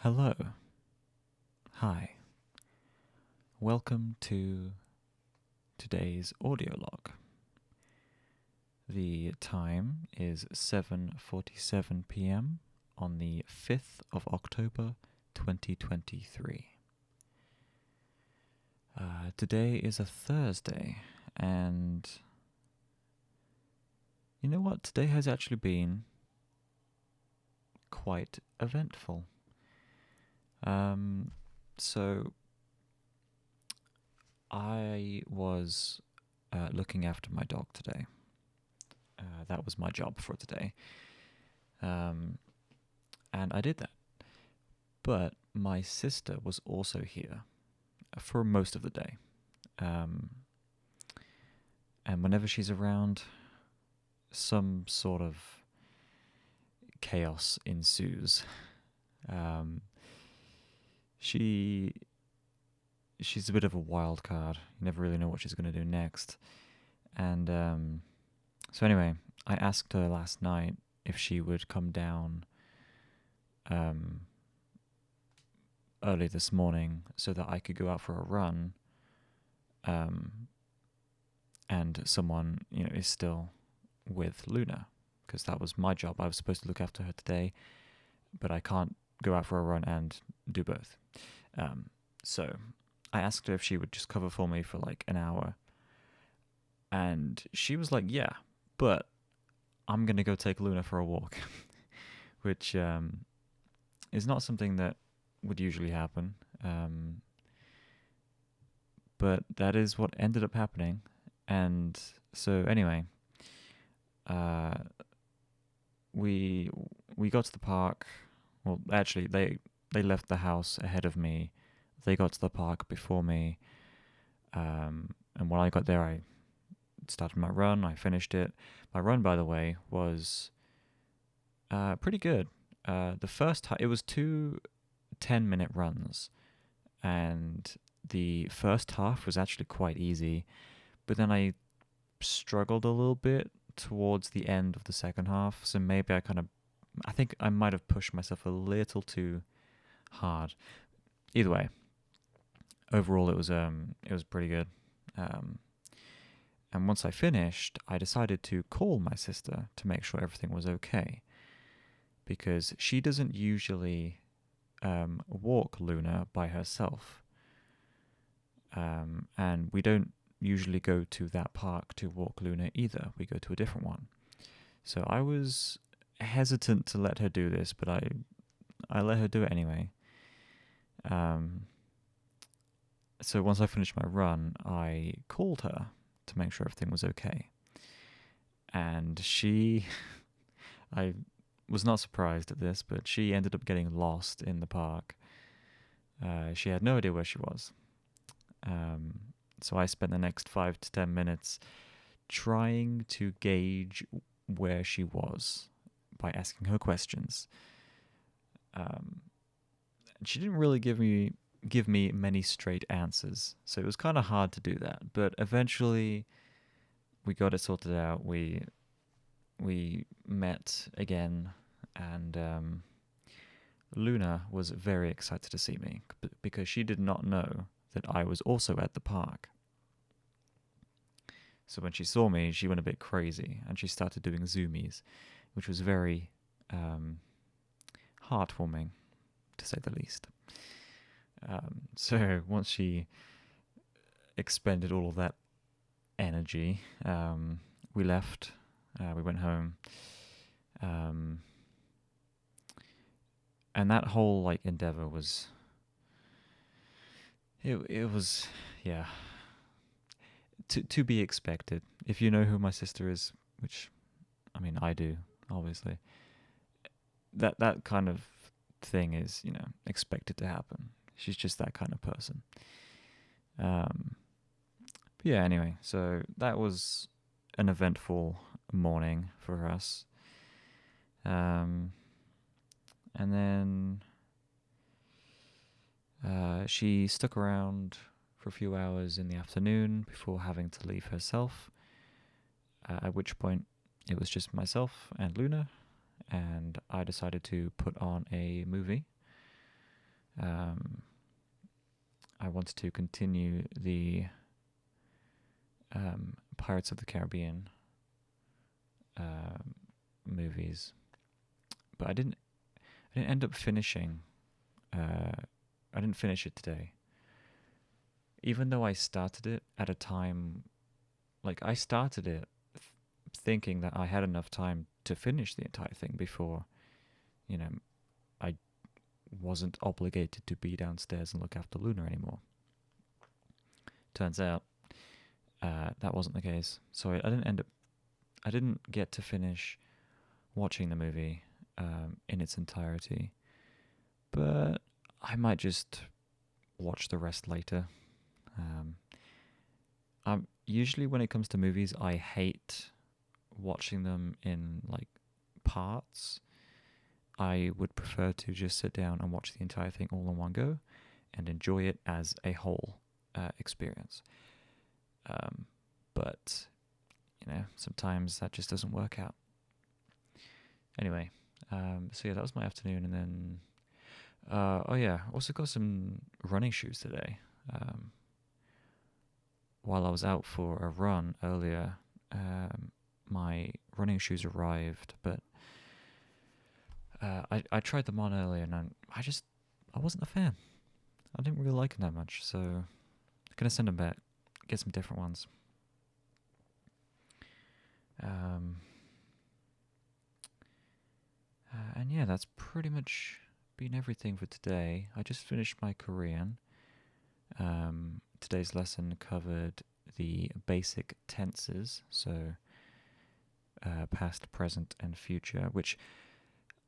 Hello. Hi. Welcome to today's audio log. The time is 7:47 p.m. on the 5th of October 2023. Today is a Thursday, and you know what? Today has actually been quite eventful. So I was looking after my dog today. That was my job for today. And I did that. But my sister was also here for most of the day. And whenever she's around, some sort of chaos ensues. She's a bit of a wild card. You never really know what she's going to do next. And so anyway, I asked her last night if she would come down early this morning so that I could go out for a run, and someone is still with Luna, because that was my job. I was supposed to look after her today, but I can't go out for a run and do both. So I asked her if she would just cover for me for like an hour, and she was like, yeah, but I'm going to go take Luna for a walk, which is not something that would usually happen. But that is what ended up happening. And so anyway, we got to the park. Well, actually, they left the house ahead of me. They got to the park before me. And when I got there, I started my run. I finished it. My run, by the way, was pretty good. The first it was two 10-minute runs, and the first half was actually quite easy, but then I struggled a little bit towards the end of the second half, so maybe I think I might have pushed myself a little too hard. Either way, overall it was pretty good. And once I finished, I decided to call my sister to make sure everything was okay, because she doesn't usually walk Luna by herself. And we don't usually go to that park to walk Luna either. We go to a different one. So I was hesitant to let her do this, but I let her do it anyway. So once I finished my run, I called her to make sure everything was okay. And I was not surprised at this, but she ended up getting lost in the park. She had no idea where she was. So I spent the next 5 to 10 minutes trying to gauge where she was by asking her questions. She didn't really give me many straight answers, so it was kind of hard to do that. But eventually, we got it sorted out. We met again, and Luna was very excited to see me because she did not know that I was also at the park. So when she saw me, she went a bit crazy and she started doing zoomies, which was very heartwarming, to say the least. So once she expended all of that energy, we left. We went home. And that whole endeavor was it was, yeah, to be expected. If you know who my sister is, which I mean I do, obviously, that kind of thing is expected to happen. She's just that kind of person. But yeah, anyway, so that was an eventful morning for us. And then she stuck around for a few hours in the afternoon before having to leave herself, at which point it was just myself and Luna, and I decided to put on a movie. Um, I wanted to continue the Pirates of the Caribbean movies, but I didn't. I didn't end up finishing. I didn't finish it today, even though I started it at a time. Like I started it thinking that I had enough time to finish the entire thing before, you know, I wasn't obligated to be downstairs and look after Luna anymore. Turns out that wasn't the case. So I didn't end up. I didn't get to finish watching the movie in its entirety, but I might just watch the rest later. Usually when it comes to movies, I hate watching them in like parts. I would prefer to just sit down and watch the entire thing all in one go and enjoy it as a whole experience. But sometimes that just doesn't work out. Anyway, so yeah, that was my afternoon, and then also got some running shoes today. While I was out for a run earlier, my running shoes arrived, but I tried them on earlier, and I wasn't a fan. I didn't really like them that much, so I'm gonna send them back, get some different ones. And yeah, that's pretty much been everything for today. I just finished my Korean. Today's lesson covered the basic tenses, so past, present, and future, which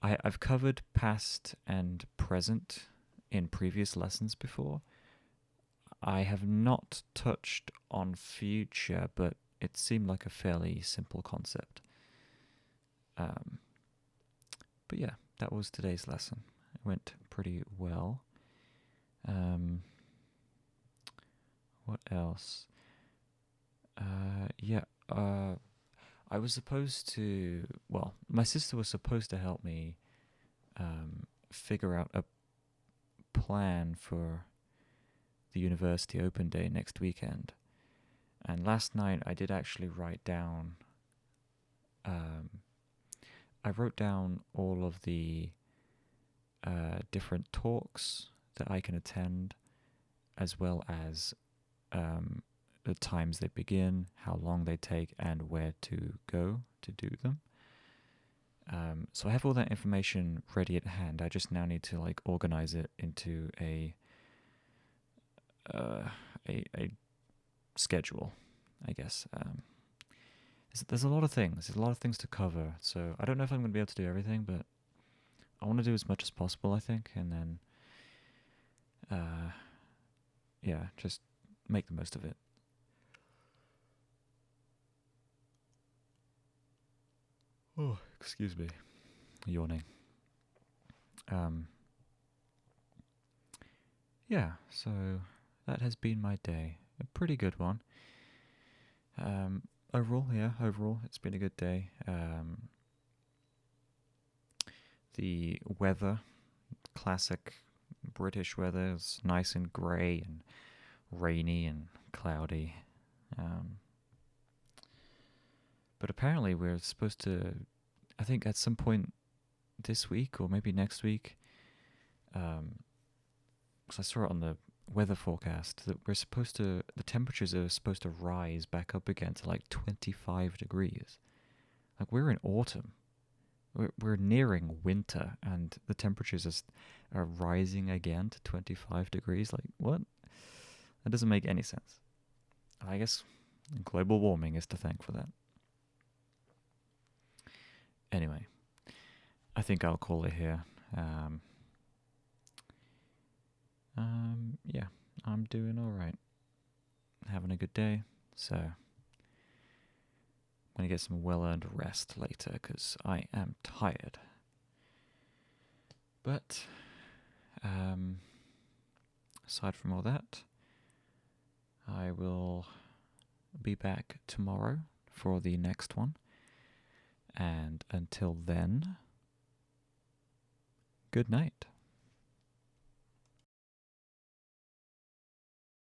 I've covered past and present in previous lessons before. I have not touched on future, but it seemed like a fairly simple concept. But yeah, that was today's lesson. It went pretty well. What else? I was supposed to. Well, my sister was supposed to help me figure out a plan for the university open day next weekend. And last night I did actually write down. I wrote down all of the different talks that I can attend, as well as the times they begin, how long they take, and where to go to do them. So I have all that information ready at hand. I just now need to organize it into a schedule, I guess. There's a lot of things. There's a lot of things to cover. So I don't know if I'm going to be able to do everything, but I want to do as much as possible, I think, and then just make the most of it. Oh, excuse me. Yawning. So that has been my day. A pretty good one. Overall, it's been a good day. The weather, classic British weather, is nice and grey and rainy and cloudy. But apparently we're supposed to, I think at some point this week or maybe next week, because I saw it on the weather forecast, that the temperatures are supposed to rise back up again to 25 degrees. We're in autumn. We're nearing winter, and the temperatures are rising again to 25 degrees. What? That doesn't make any sense. I guess global warming is to thank for that. Anyway, I think I'll call it here. I'm doing all right. Having a good day, so I'm going to get some well-earned rest later because I am tired. But aside from all that, I will be back tomorrow for the next one. And until then, good night.